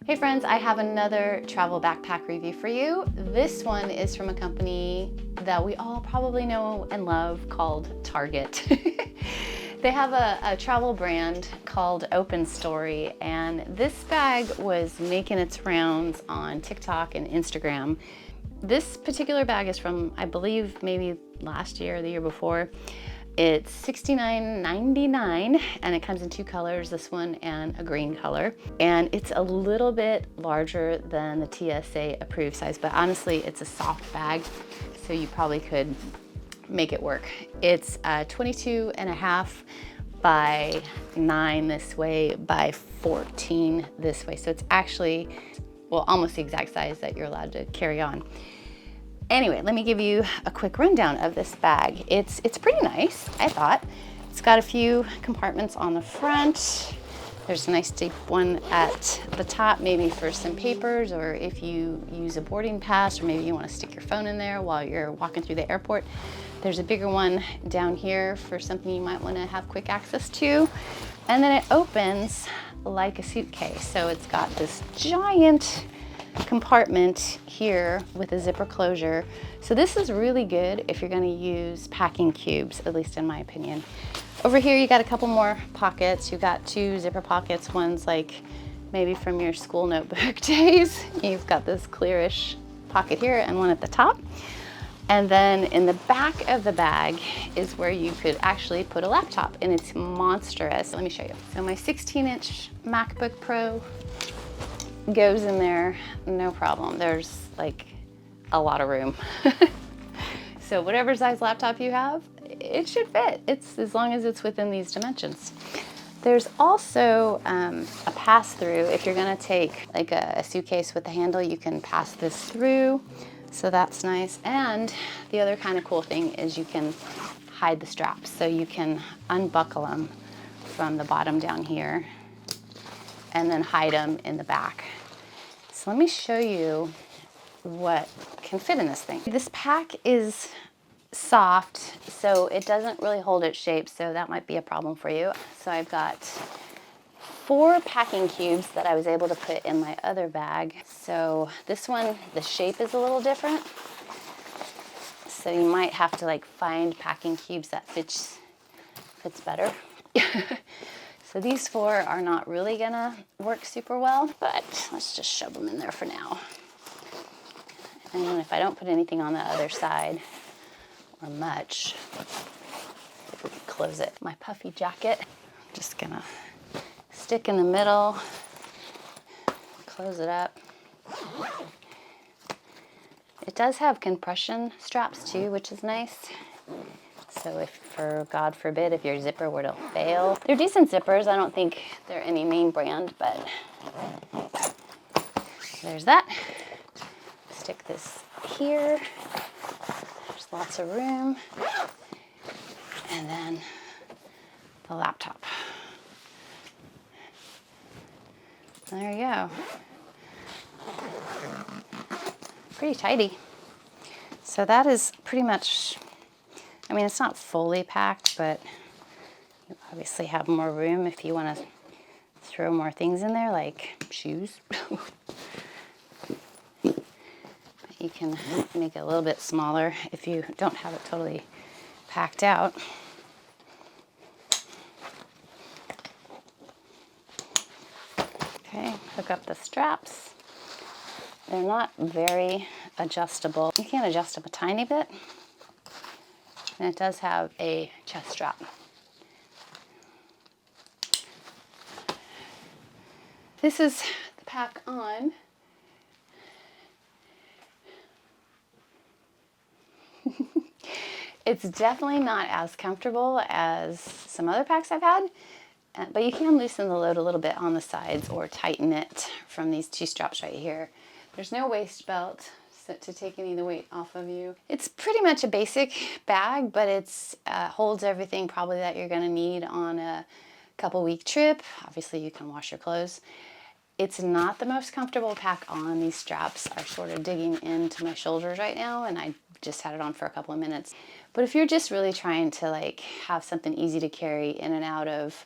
Hey friends, I have another travel backpack review for you. This one is from a company that we all probably know and love called Target. They have a travel brand called Open Story, and this bag was making its rounds on TikTok and Instagram. This particular bag is from, I believe, maybe last year or the year before. It's $69.99 and it comes in two colors, this one and a green color. And it's a little bit larger than the TSA approved size, but honestly, it's a soft bag, so you probably could make it work. It's 22.5 by 9 this way by 14 this way. So it's actually, well, almost the exact size that you're allowed to carry on. Anyway, let me give you a quick rundown of this bag. It's pretty nice, I thought. It's got a few compartments on the front. There's a nice deep one at the top, maybe for some papers, or if you use a boarding pass, or maybe you want to stick your phone in there while you're walking through the airport. There's a bigger one down here for something you might want to have quick access to. And then it opens like a suitcase. So it's got this giant compartment here with a zipper closure. So this is really good if you're going to use packing cubes, at least in my opinion. Over here you got a couple more pockets. You got two zipper pockets. One's like maybe from your school notebook days. You've got this clearish pocket here and one at the top. And then in the back of the bag is where you could actually put a laptop, and it's monstrous. Let me show you. So my 16-inch MacBook Pro goes in there, no problem. There's like a lot of room. So whatever size laptop you have, it should fit. It's as long as it's within these dimensions. There's also a pass-through. If you're gonna take like a suitcase with a handle, you can pass this through. So that's nice. And the other kind of cool thing is you can hide the straps. So you can unbuckle them from the bottom down here and then hide them in the back. So let me show you what can fit in this thing. This pack is soft, so it doesn't really hold its shape, so that might be a problem for you. So I've got 4 packing cubes that I was able to put in my other bag. So this one, the shape is a little different. So you might have to like find packing cubes that fits better. So these 4 are not really gonna work super well, but let's just shove them in there for now. And then if I don't put anything on the other side, or much, if we can close it. My puffy jacket, I'm just gonna stick in the middle, close it up. It does have compression straps too, which is nice. So if, for God forbid, if your zipper were to fail. They're decent zippers. I don't think they're any name brand, but there's that. Stick this here. There's lots of room. And then the laptop. There you go. Pretty tidy. So that is pretty much, I mean, it's not fully packed, but you obviously have more room if you want to throw more things in there, like shoes. You can make it a little bit smaller if you don't have it totally packed out. Okay, hook up the straps. They're not very adjustable. You can adjust them a tiny bit. And it does have a chest strap. This is the pack on. It's definitely not as comfortable as some other packs I've had, but you can loosen the load a little bit on the sides or tighten it from these 2 straps right here. There's no waist belt to take any of the weight off of you. It's pretty much a basic bag, but it's holds everything probably that you're gonna need on a couple-week trip. Obviously you can wash your clothes. It's not the most comfortable pack on. These straps are sort of digging into my shoulders right now, and I just had it on for a couple of minutes. But if you're just really trying to like have something easy to carry in and out of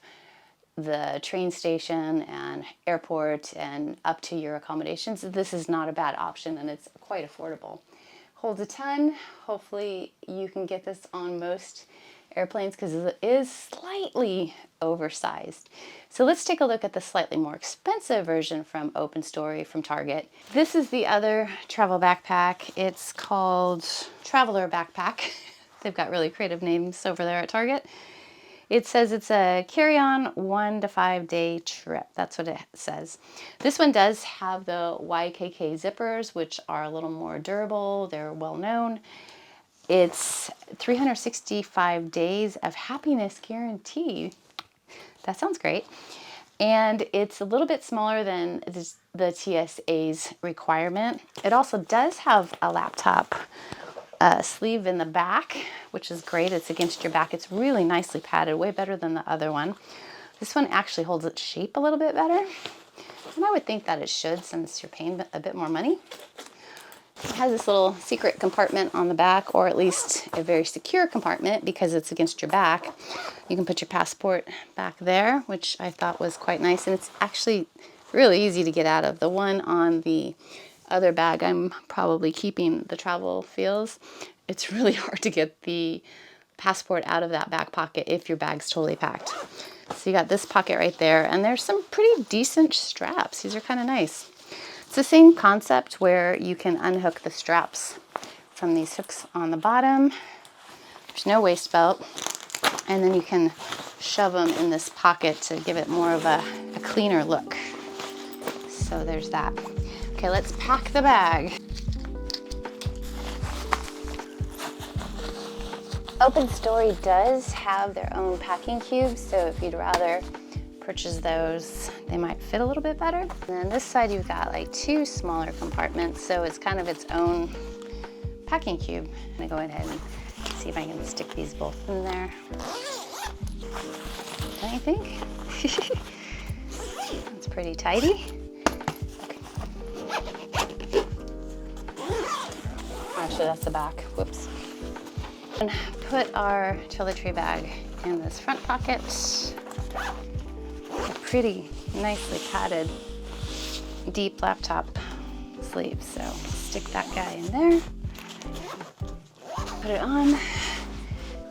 the train station and airport and up to your accommodations, this is not a bad option, and it's quite affordable. Holds a ton. Hopefully you can get this on most airplanes because it is slightly oversized. So let's take a look at the slightly more expensive version from Open Story from Target. This is the other travel backpack. It's called Traveler Backpack. They've got really creative names over there at Target. It says it's a carry-on 1 to 5 day trip. That's what it says. This one does have the YKK zippers, which are a little more durable. They're well known. It's 365 days of happiness guarantee. That sounds great. And it's a little bit smaller than the TSA's requirement. It also does have a laptop sleeve in the back, which is great. It's against your back. It's really nicely padded, way better than the other one. This one actually holds its shape a little bit better. And I would think that it should, since you're paying a bit more money. It has this little secret compartment on the back, or at least a very secure compartment because it's against your back. You can put your passport back there, which I thought was quite nice. And it's actually really easy to get out of. The one on the other bag I'm probably keeping, the travel feels, it's really hard to get the passport out of that back pocket if your bag's totally packed. So you got this pocket right there, and there's some pretty decent straps. These are kind of nice. It's the same concept where you can unhook the straps from these hooks on the bottom. There's no waist belt, and then you can shove them in this pocket to give it more of a cleaner look. So there's that. Okay, let's pack the bag. Open Story does have their own packing cubes, so if you'd rather purchase those, they might fit a little bit better. And then this side you've got like 2 smaller compartments, so it's kind of its own packing cube. I'm gonna go ahead and see if I can stick these both in there. Don't you think? It's pretty tidy. Actually, that's the back. Whoops. And put our toiletry bag in this front pocket. A pretty nicely padded, deep laptop sleeve. So stick that guy in there. Put it on.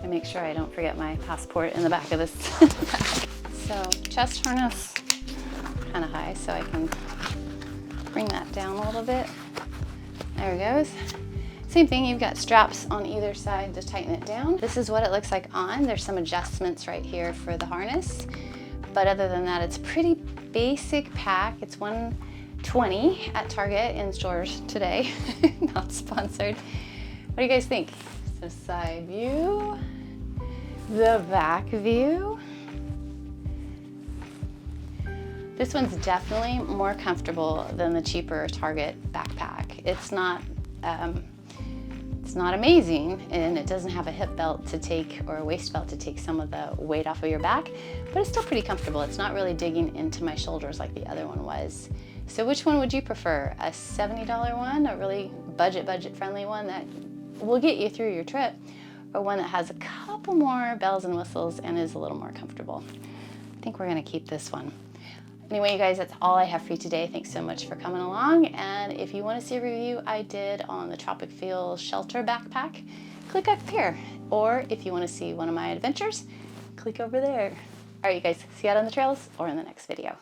And make sure I don't forget my passport in the back of this bag. So chest harness kind of high, so I can bring that down a little bit. There it goes. Same thing, you've got straps on either side to tighten it down. This is what it looks like on. There's some adjustments right here for the harness. But other than that, it's pretty basic pack. It's $120 at Target in stores today. Not sponsored. What do you guys think? So side view, the back view. This one's definitely more comfortable than the cheaper Target backpack. It's not amazing, and it doesn't have a hip belt to take, or a waist belt to take some of the weight off of your back, but it's still pretty comfortable. It's not really digging into my shoulders like the other one was. So which one would you prefer? A $70 one, a really budget friendly one that will get you through your trip, or one that has a couple more bells and whistles and is a little more comfortable? I think we're gonna keep this one. Anyway, you guys, that's all I have for you today. Thanks so much for coming along. And if you want to see a review I did on the Tropic Feel Shelter backpack, click up here. Or if you want to see one of my adventures, click over there. All right, you guys, see you out on the trails or in the next video.